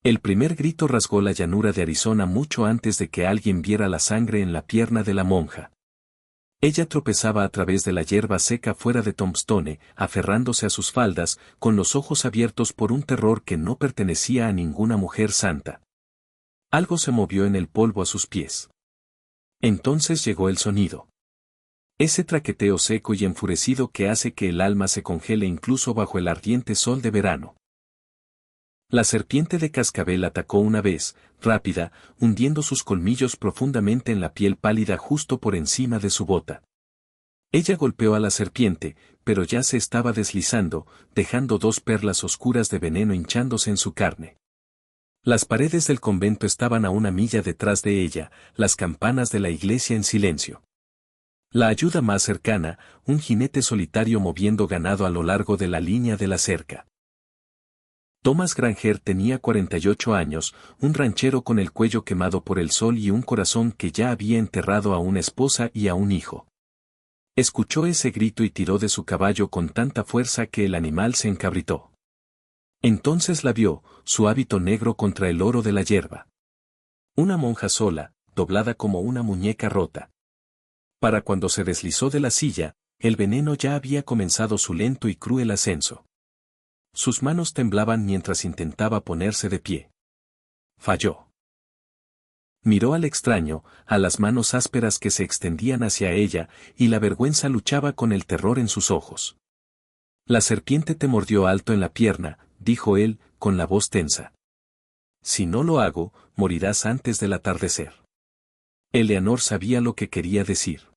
El primer grito rasgó la llanura de Arizona mucho antes de que alguien viera la sangre en la pierna de la monja. Ella tropezaba a través de la hierba seca fuera de Tombstone, aferrándose a sus faldas, con los ojos abiertos por un terror que no pertenecía a ninguna mujer santa. Algo se movió en el polvo a sus pies. Entonces llegó el sonido. Ese traqueteo seco y enfurecido que hace que el alma se congele incluso bajo el ardiente sol de verano. La serpiente de cascabel atacó una vez, rápida, hundiendo sus colmillos profundamente en la piel pálida justo por encima de su bota. Ella golpeó a la serpiente, pero ya se estaba deslizando, dejando dos perlas oscuras de veneno hinchándose en su carne. Las paredes del convento estaban a una milla detrás de ella, las campanas de la iglesia en silencio. La ayuda más cercana, un jinete solitario moviendo ganado a lo largo de la línea de la cerca. Thomas Granger tenía 48 años, un ranchero con el cuello quemado por el sol y un corazón que ya había enterrado a una esposa y a un hijo. Escuchó ese grito y tiró de su caballo con tanta fuerza que el animal se encabritó. Entonces la vio, su hábito negro contra el oro de la hierba. Una monja sola, doblada como una muñeca rota. Para cuando se deslizó de la silla, el veneno ya había comenzado su lento y cruel ascenso. Sus manos temblaban mientras intentaba ponerse de pie. Falló. Miró al extraño, a las manos ásperas que se extendían hacia ella, y la vergüenza luchaba con el terror en sus ojos. La serpiente te mordió alto en la pierna, dijo él, con la voz tensa. Si no lo hago, morirás antes del atardecer. Eleanor sabía lo que quería decir.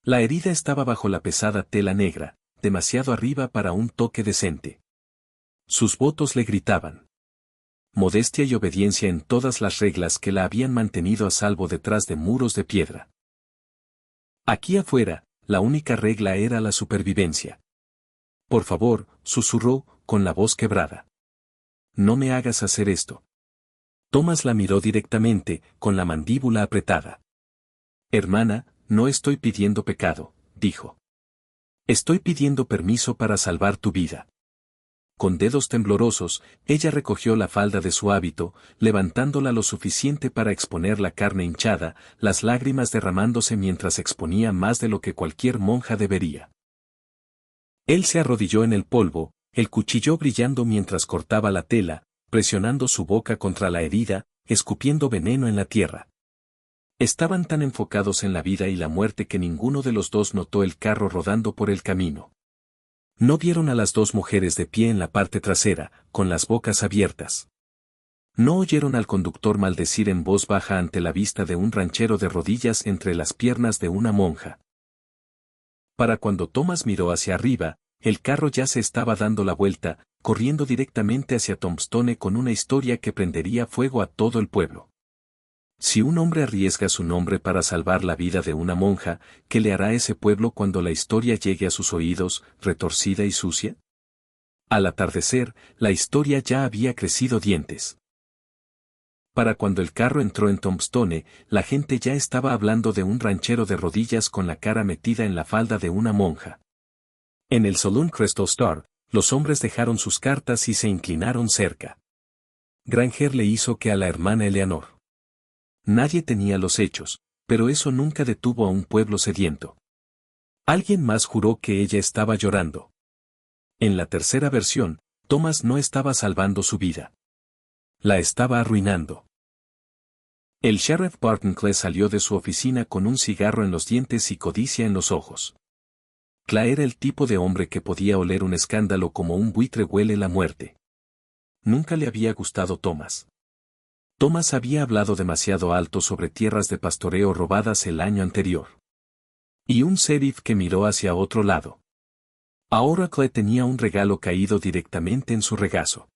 La herida estaba bajo la pesada tela negra, demasiado arriba para un toque decente. Sus votos le gritaban. Modestia y obediencia en todas las reglas que la habían mantenido a salvo detrás de muros de piedra. Aquí afuera, la única regla era la supervivencia. Por favor, susurró, con la voz quebrada. No me hagas hacer esto. Thomas la miró directamente, con la mandíbula apretada. Hermana, no estoy pidiendo pecado, dijo. Estoy pidiendo permiso para salvar tu vida. Con dedos temblorosos, ella recogió la falda de su hábito, levantándola lo suficiente para exponer la carne hinchada, las lágrimas derramándose mientras exponía más de lo que cualquier monja debería. Él se arrodilló en el polvo, el cuchillo brillando mientras cortaba la tela, presionando su boca contra la herida, escupiendo veneno en la tierra. Estaban tan enfocados en la vida y la muerte que ninguno de los dos notó el carro rodando por el camino. No vieron a las dos mujeres de pie en la parte trasera, con las bocas abiertas. No oyeron al conductor maldecir en voz baja ante la vista de un ranchero de rodillas entre las piernas de una monja. Para cuando Thomas miró hacia arriba, el carro ya se estaba dando la vuelta, corriendo directamente hacia Tombstone con una historia que prendería fuego a todo el pueblo. Si un hombre arriesga su nombre para salvar la vida de una monja, ¿qué le hará ese pueblo cuando la historia llegue a sus oídos, retorcida y sucia? Al atardecer, la historia ya había crecido dientes. Para cuando el carro entró en Tombstone, la gente ya estaba hablando de un ranchero de rodillas con la cara metida en la falda de una monja. En el Saloon Crystal Star, los hombres dejaron sus cartas y se inclinaron cerca. Granger le hizo que a la hermana Eleanor. Nadie tenía los hechos, pero eso nunca detuvo a un pueblo sediento. Alguien más juró que ella estaba llorando. En la tercera versión, Thomas no estaba salvando su vida. La estaba arruinando. El sheriff Barton Clay salió de su oficina con un cigarro en los dientes y codicia en los ojos. Clay era el tipo de hombre que podía oler un escándalo como un buitre huele la muerte. Nunca le había gustado Thomas. Thomas había hablado demasiado alto sobre tierras de pastoreo robadas el año anterior. Y un sheriff que miró hacia otro lado. Ahora Clay tenía un regalo caído directamente en su regazo.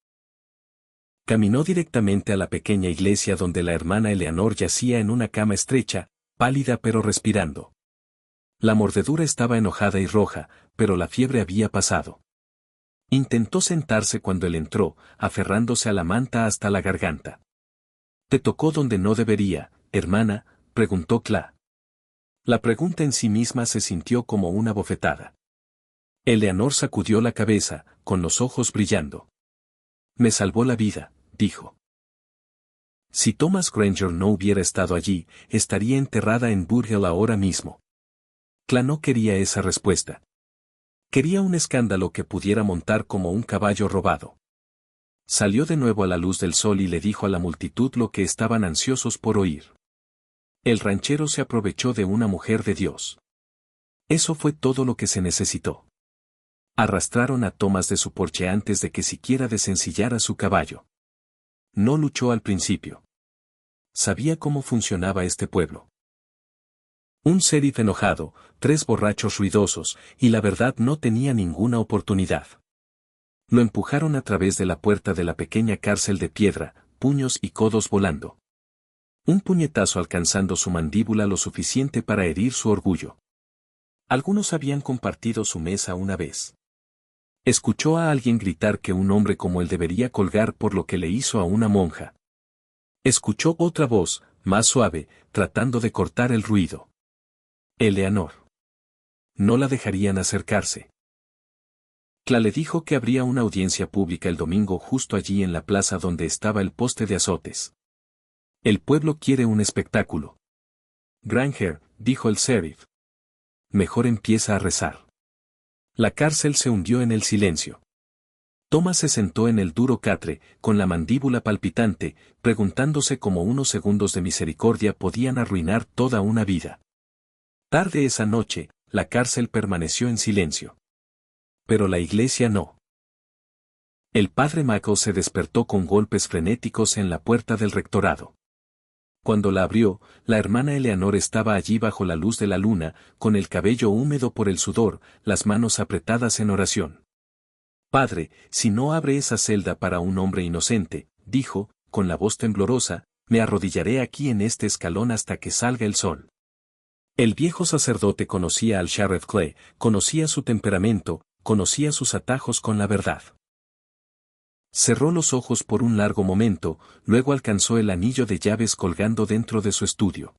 Caminó directamente a la pequeña iglesia donde la hermana Eleanor yacía en una cama estrecha, pálida pero respirando. La mordedura estaba enojada y roja, pero la fiebre había pasado. Intentó sentarse cuando él entró, aferrándose a la manta hasta la garganta. «¿Te tocó donde no debería, hermana?», preguntó Clay. La pregunta en sí misma se sintió como una bofetada. Eleanor sacudió la cabeza, con los ojos brillando. «Me salvó la vida», dijo. Si Thomas Granger no hubiera estado allí, estaría enterrada en Burhill ahora mismo. Cla no quería esa respuesta. Quería un escándalo que pudiera montar como un caballo robado. Salió de nuevo a la luz del sol y le dijo a la multitud lo que estaban ansiosos por oír. El ranchero se aprovechó de una mujer de Dios. Eso fue todo lo que se necesitó. Arrastraron a Thomas de su porche antes de que siquiera desencillara su caballo. No luchó al principio. Sabía cómo funcionaba este pueblo. Un sheriff enojado, 3 borrachos ruidosos, y la verdad no tenía ninguna oportunidad. Lo empujaron a través de la puerta de la pequeña cárcel de piedra, puños y codos volando. Un puñetazo alcanzando su mandíbula lo suficiente para herir su orgullo. Algunos habían compartido su mesa una vez. Escuchó a alguien gritar que un hombre como él debería colgar por lo que le hizo a una monja. Escuchó otra voz, más suave, tratando de cortar el ruido. Eleanor. No la dejarían acercarse. Cla le dijo que habría una audiencia pública el domingo justo allí en la plaza donde estaba el poste de azotes. El pueblo quiere un espectáculo. Granger, dijo el sheriff. Mejor empieza a rezar. La cárcel se hundió en el silencio. Thomas se sentó en el duro catre, con la mandíbula palpitante, preguntándose cómo unos segundos de misericordia podían arruinar toda una vida. Tarde esa noche, la cárcel permaneció en silencio. Pero la iglesia no. El padre Michael se despertó con golpes frenéticos en la puerta del rectorado. Cuando la abrió, la hermana Eleanor estaba allí bajo la luz de la luna, con el cabello húmedo por el sudor, las manos apretadas en oración. Padre, si no abre esa celda para un hombre inocente, dijo, con la voz temblorosa, me arrodillaré aquí en este escalón hasta que salga el sol. El viejo sacerdote conocía al Sheriff Clay, conocía su temperamento, conocía sus atajos con la verdad. Cerró los ojos por un largo momento, luego alcanzó el anillo de llaves colgando dentro de su estudio.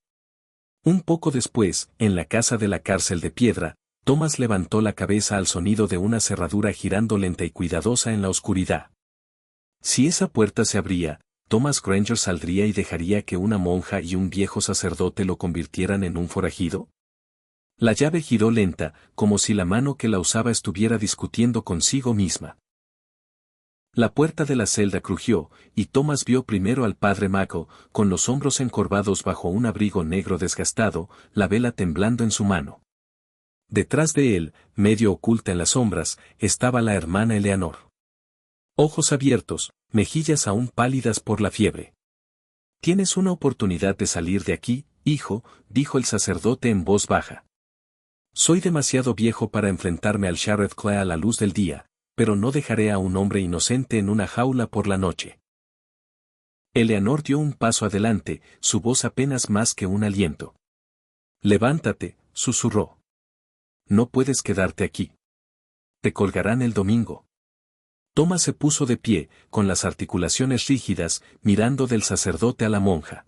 Un poco después, en la casa de la cárcel de piedra, Thomas levantó la cabeza al sonido de una cerradura girando lenta y cuidadosa en la oscuridad. Si esa puerta se abría, Thomas Granger saldría y dejaría que una monja y un viejo sacerdote lo convirtieran en un forajido. La llave giró lenta, como si la mano que la usaba estuviera discutiendo consigo misma. La puerta de la celda crujió, y Thomas vio primero al padre Michael, con los hombros encorvados bajo un abrigo negro desgastado, la vela temblando en su mano. Detrás de él, medio oculta en las sombras, estaba la hermana Eleanor. Ojos abiertos, mejillas aún pálidas por la fiebre. Tienes una oportunidad de salir de aquí, hijo, dijo el sacerdote en voz baja. Soy demasiado viejo para enfrentarme al Sheriff Clay a la luz del día, pero no dejaré a un hombre inocente en una jaula por la noche. Eleanor dio un paso adelante, su voz apenas más que un aliento. Levántate, susurró. No puedes quedarte aquí. Te colgarán el domingo. Thomas se puso de pie, con las articulaciones rígidas, mirando del sacerdote a la monja.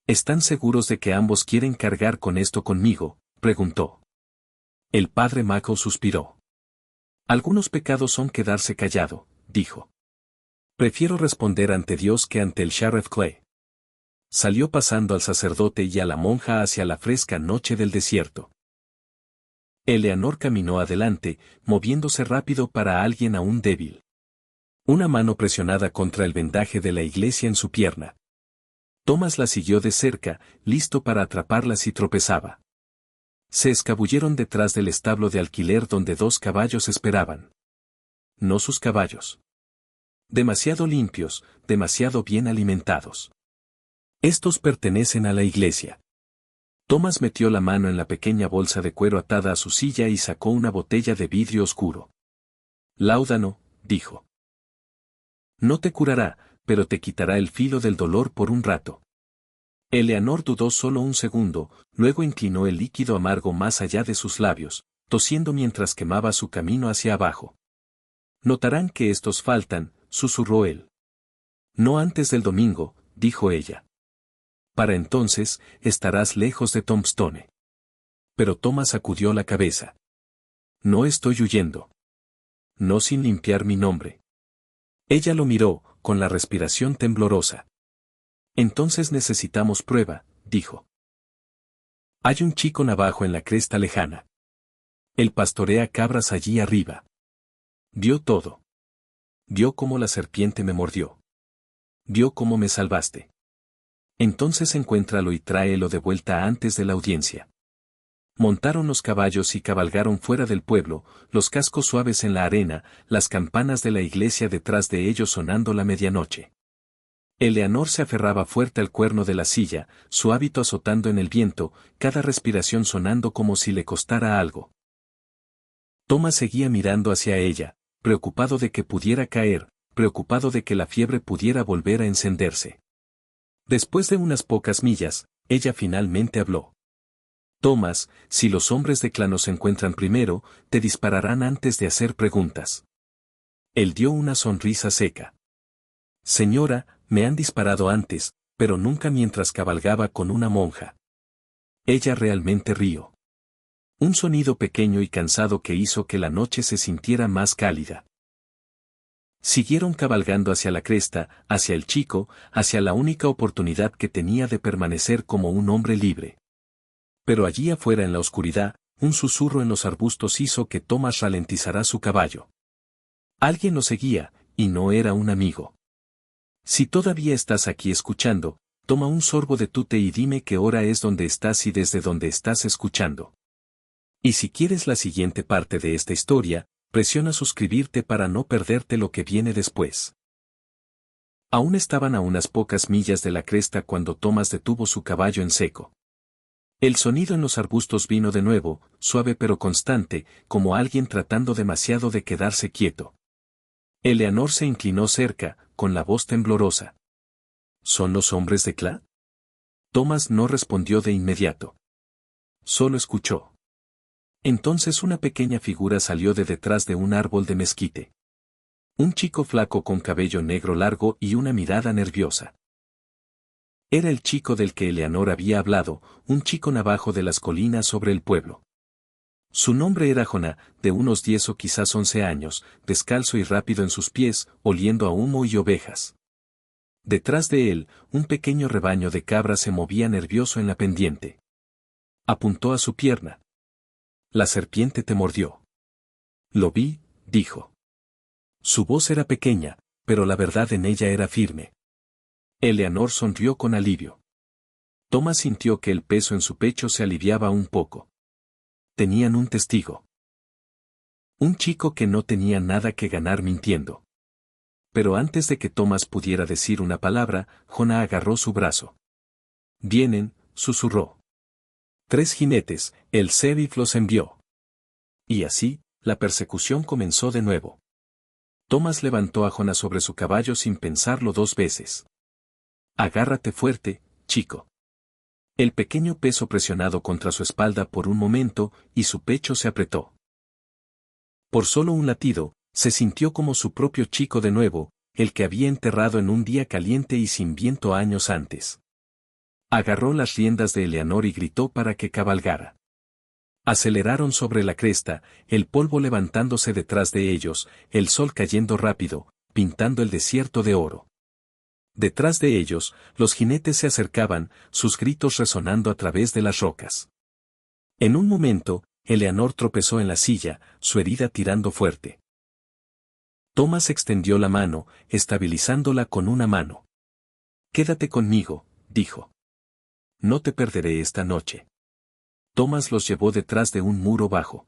¿Están seguros de que ambos quieren cargar con esto conmigo?, preguntó. El padre Michael suspiró. Algunos pecados son quedarse callado, dijo. Prefiero responder ante Dios que ante el Sheriff Clay. Salió pasando al sacerdote y a la monja hacia la fresca noche del desierto. Eleanor caminó adelante, moviéndose rápido para alguien aún débil. Una mano presionada contra el vendaje de la iglesia en su pierna. Thomas la siguió de cerca, listo para atraparla si tropezaba. Se escabulleron detrás del establo de alquiler donde 2 caballos esperaban. No sus caballos. Demasiado limpios, demasiado bien alimentados. Estos pertenecen a la iglesia. Thomas metió la mano en la pequeña bolsa de cuero atada a su silla y sacó una botella de vidrio oscuro. Láudano, dijo. No te curará, pero te quitará el filo del dolor por un rato. Eleanor dudó solo un segundo, luego inclinó el líquido amargo más allá de sus labios, tosiendo mientras quemaba su camino hacia abajo. Notarán que estos faltan, susurró él. No antes del domingo, dijo ella. Para entonces, estarás lejos de Tombstone. Pero Thomas sacudió la cabeza. No estoy huyendo. No sin limpiar mi nombre. Ella lo miró, con la respiración temblorosa. Entonces necesitamos prueba, dijo. Hay un chico navajo en la cresta lejana. Él pastorea cabras allí arriba. Vio todo. Vio cómo la serpiente me mordió. Vio cómo me salvaste. Entonces encuéntralo y tráelo de vuelta antes de la audiencia. Montaron los caballos y cabalgaron fuera del pueblo, los cascos suaves en la arena, las campanas de la iglesia detrás de ellos sonando la medianoche. Eleanor se aferraba fuerte al cuerno de la silla, su hábito azotando en el viento, cada respiración sonando como si le costara algo. Thomas seguía mirando hacia ella, preocupado de que pudiera caer, preocupado de que la fiebre pudiera volver a encenderse. Después de unas pocas millas, ella finalmente habló. Thomas, si los hombres de clan nos encuentran primero, te dispararán antes de hacer preguntas. Él dio una sonrisa seca. Señora, me han disparado antes, pero nunca mientras cabalgaba con una monja. Ella realmente rió. Un sonido pequeño y cansado que hizo que la noche se sintiera más cálida. Siguieron cabalgando hacia la cresta, hacia el chico, hacia la única oportunidad que tenía de permanecer como un hombre libre. Pero allí afuera en la oscuridad, un susurro en los arbustos hizo que Thomas ralentizara su caballo. Alguien lo seguía, y no era un amigo. Si todavía estás aquí escuchando, toma un sorbo de tu té y dime qué hora es donde estás y desde dónde estás escuchando. Y si quieres la siguiente parte de esta historia, presiona suscribirte para no perderte lo que viene después. Aún estaban a unas pocas millas de la cresta cuando Thomas detuvo su caballo en seco. El sonido en los arbustos vino de nuevo, suave pero constante, como alguien tratando demasiado de quedarse quieto. Eleanor se inclinó cerca, con la voz temblorosa. ¿Son los hombres de Cla? Thomas no respondió de inmediato. Solo escuchó. Entonces una pequeña figura salió de detrás de un árbol de mezquite. Un chico flaco con cabello negro largo y una mirada nerviosa. Era el chico del que Eleanor había hablado, un chico navajo de las colinas sobre el pueblo. Su nombre era Jonah, de unos 10 o quizás 11 años, descalzo y rápido en sus pies, oliendo a humo y ovejas. Detrás de él, un pequeño rebaño de cabras se movía nervioso en la pendiente. Apuntó a su pierna. La serpiente te mordió. Lo vi, dijo. Su voz era pequeña, pero la verdad en ella era firme. Eleanor sonrió con alivio. Thomas sintió que el peso en su pecho se aliviaba un poco. Tenían un testigo. Un chico que no tenía nada que ganar mintiendo. Pero antes de que Thomas pudiera decir una palabra, Jonah agarró su brazo. Vienen, susurró. 3 jinetes, el sheriff los envió. Y así, la persecución comenzó de nuevo. Thomas levantó a Jonah sobre su caballo sin pensarlo 2 veces. Agárrate fuerte, chico. El pequeño peso presionado contra su espalda por un momento, y su pecho se apretó. Por solo un latido, se sintió como su propio chico de nuevo, el que había enterrado en un día caliente y sin viento años antes. Agarró las riendas de Eleanor y gritó para que cabalgara. Aceleraron sobre la cresta, el polvo levantándose detrás de ellos, el sol cayendo rápido, pintando el desierto de oro. Detrás de ellos, los jinetes se acercaban, sus gritos resonando a través de las rocas. En un momento, Eleanor tropezó en la silla, su herida tirando fuerte. Thomas extendió la mano, estabilizándola con una mano. Quédate conmigo, dijo. No te perderé esta noche. Thomas los llevó detrás de un muro bajo.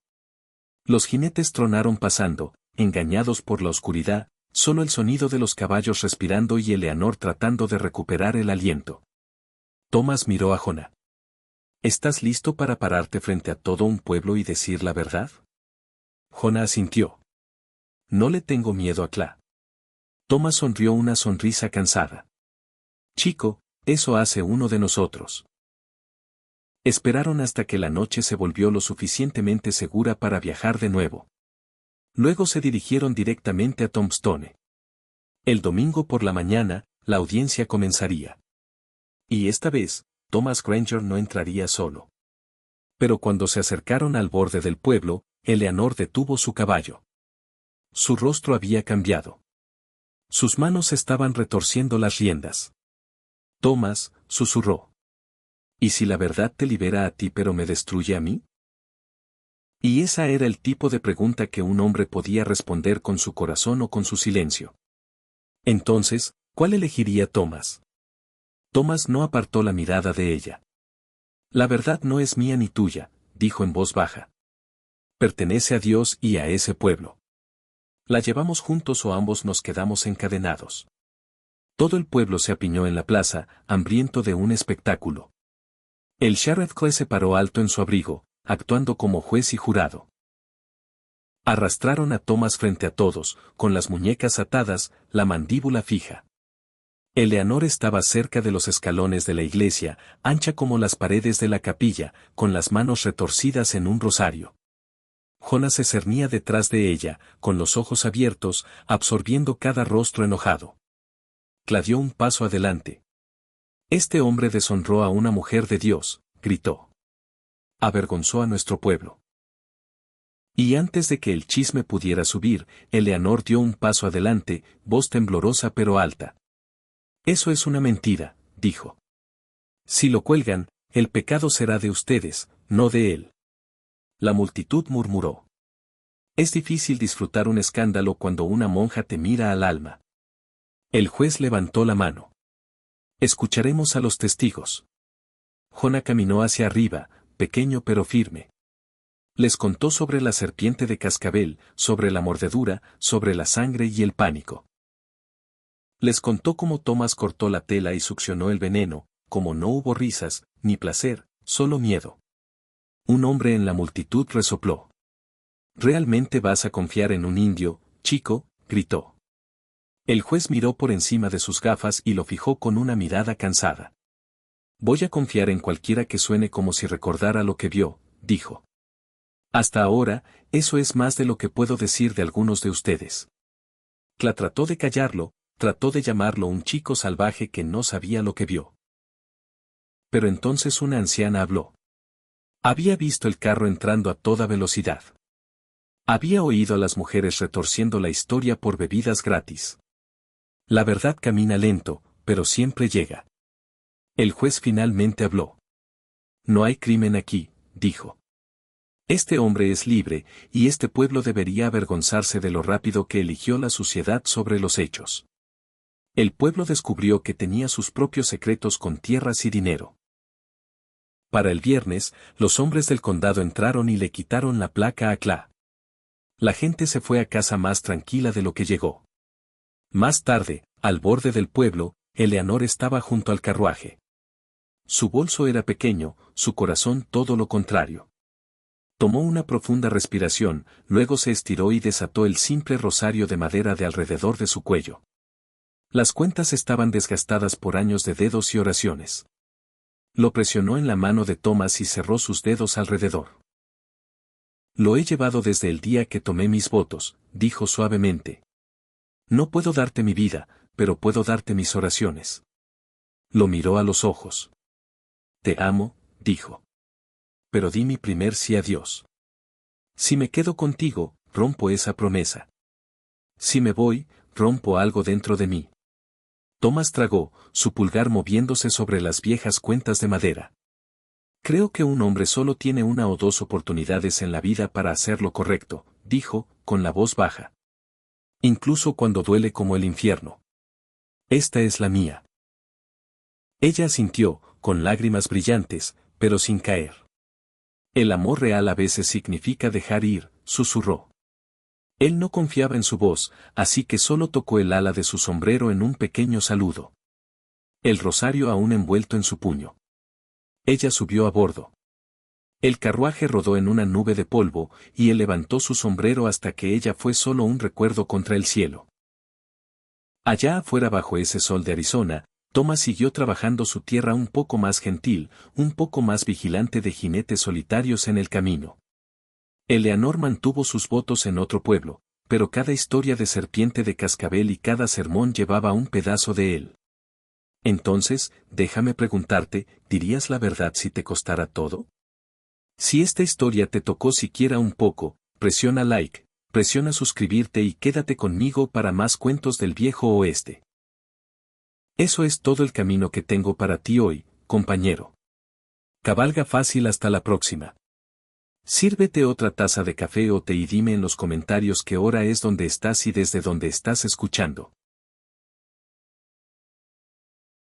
Los jinetes tronaron pasando, engañados por la oscuridad, solo el sonido de los caballos respirando y Eleanor tratando de recuperar el aliento. Thomas miró a Jonah. ¿Estás listo para pararte frente a todo un pueblo y decir la verdad? Jonah asintió. No le tengo miedo a Cla. Thomas sonrió una sonrisa cansada. Chico, eso hace uno de nosotros. Esperaron hasta que la noche se volvió lo suficientemente segura para viajar de nuevo. Luego se dirigieron directamente a Tombstone. El domingo por la mañana, la audiencia comenzaría. Y esta vez, Thomas Granger no entraría solo. Pero cuando se acercaron al borde del pueblo, Eleanor detuvo su caballo. Su rostro había cambiado. Sus manos estaban retorciendo las riendas. Tomás, susurró. ¿Y si la verdad te libera a ti pero me destruye a mí? Y esa era el tipo de pregunta que un hombre podía responder con su corazón o con su silencio. Entonces, ¿cuál elegiría Tomás? Tomás no apartó la mirada de ella. La verdad no es mía ni tuya, dijo en voz baja. Pertenece a Dios y a ese pueblo. La llevamos juntos o ambos nos quedamos encadenados. Todo el pueblo se apiñó en la plaza, hambriento de un espectáculo. El Sheriff Clay se paró alto en su abrigo, actuando como juez y jurado. Arrastraron a Tomás frente a todos, con las muñecas atadas, la mandíbula fija. Eleanor estaba cerca de los escalones de la iglesia, ancha como las paredes de la capilla, con las manos retorcidas en un rosario. Jonas se cernía detrás de ella, con los ojos abiertos, absorbiendo cada rostro enojado. Cla dio un paso adelante. Este hombre deshonró a una mujer de Dios, gritó. Avergonzó a nuestro pueblo. Y antes de que el chisme pudiera subir, Eleanor dio un paso adelante, voz temblorosa pero alta. Eso es una mentira, dijo. Si lo cuelgan, el pecado será de ustedes, no de él. La multitud murmuró. Es difícil disfrutar un escándalo cuando una monja te mira al alma. El juez levantó la mano. Escucharemos a los testigos. Jona caminó hacia arriba, pequeño pero firme. Les contó sobre la serpiente de cascabel, sobre la mordedura, sobre la sangre y el pánico. Les contó cómo Tomás cortó la tela y succionó el veneno, como no hubo risas, ni placer, solo miedo. Un hombre en la multitud resopló. ¿Realmente vas a confiar en un indio, chico? Gritó. El juez miró por encima de sus gafas y lo fijó con una mirada cansada. Voy a confiar en cualquiera que suene como si recordara lo que vio, dijo. Hasta ahora, eso es más de lo que puedo decir de algunos de ustedes. Cla trató de callarlo, trató de llamarlo un chico salvaje que no sabía lo que vio. Pero entonces una anciana habló. Había visto el carro entrando a toda velocidad. Había oído a las mujeres retorciendo la historia por bebidas gratis. La verdad camina lento, pero siempre llega. El juez finalmente habló. No hay crimen aquí, dijo. Este hombre es libre, y este pueblo debería avergonzarse de lo rápido que eligió la suciedad sobre los hechos. El pueblo descubrió que tenía sus propios secretos con tierras y dinero. Para el viernes, los hombres del condado entraron y le quitaron la placa a Cla. La gente se fue a casa más tranquila de lo que llegó. Más tarde, al borde del pueblo, Eleanor estaba junto al carruaje. Su bolso era pequeño, su corazón todo lo contrario. Tomó una profunda respiración, luego se estiró y desató el simple rosario de madera de alrededor de su cuello. Las cuentas estaban desgastadas por años de dedos y oraciones. Lo presionó en la mano de Tomás y cerró sus dedos alrededor. Lo he llevado desde el día que tomé mis votos, dijo suavemente. No puedo darte mi vida, pero puedo darte mis oraciones. Lo miró a los ojos. Te amo, dijo. Pero di mi primer sí a Dios. Si me quedo contigo, rompo esa promesa. Si me voy, rompo algo dentro de mí. Tomás tragó, su pulgar moviéndose sobre las viejas cuentas de madera. Creo que un hombre solo tiene una o dos oportunidades en la vida para hacer lo correcto, dijo, con la voz baja. Incluso cuando duele como el infierno. Esta es la mía. Ella asintió, con lágrimas brillantes, pero sin caer. El amor real a veces significa dejar ir, susurró. Él no confiaba en su voz, así que solo tocó el ala de su sombrero en un pequeño saludo. El rosario aún envuelto en su puño. Ella subió a bordo. El carruaje rodó en una nube de polvo, y él levantó su sombrero hasta que ella fue solo un recuerdo contra el cielo. Allá afuera bajo ese sol de Arizona, Tomás siguió trabajando su tierra un poco más gentil, un poco más vigilante de jinetes solitarios en el camino. Eleanor mantuvo sus votos en otro pueblo, pero cada historia de serpiente de cascabel y cada sermón llevaba un pedazo de él. Entonces, déjame preguntarte, ¿dirías la verdad si te costara todo? Si esta historia te tocó siquiera un poco, presiona like, presiona suscribirte y quédate conmigo para más cuentos del viejo oeste. Eso es todo el camino que tengo para ti hoy, compañero. Cabalga fácil hasta la próxima. Sírvete otra taza de café o té y dime en los comentarios qué hora es donde estás y desde donde estás escuchando.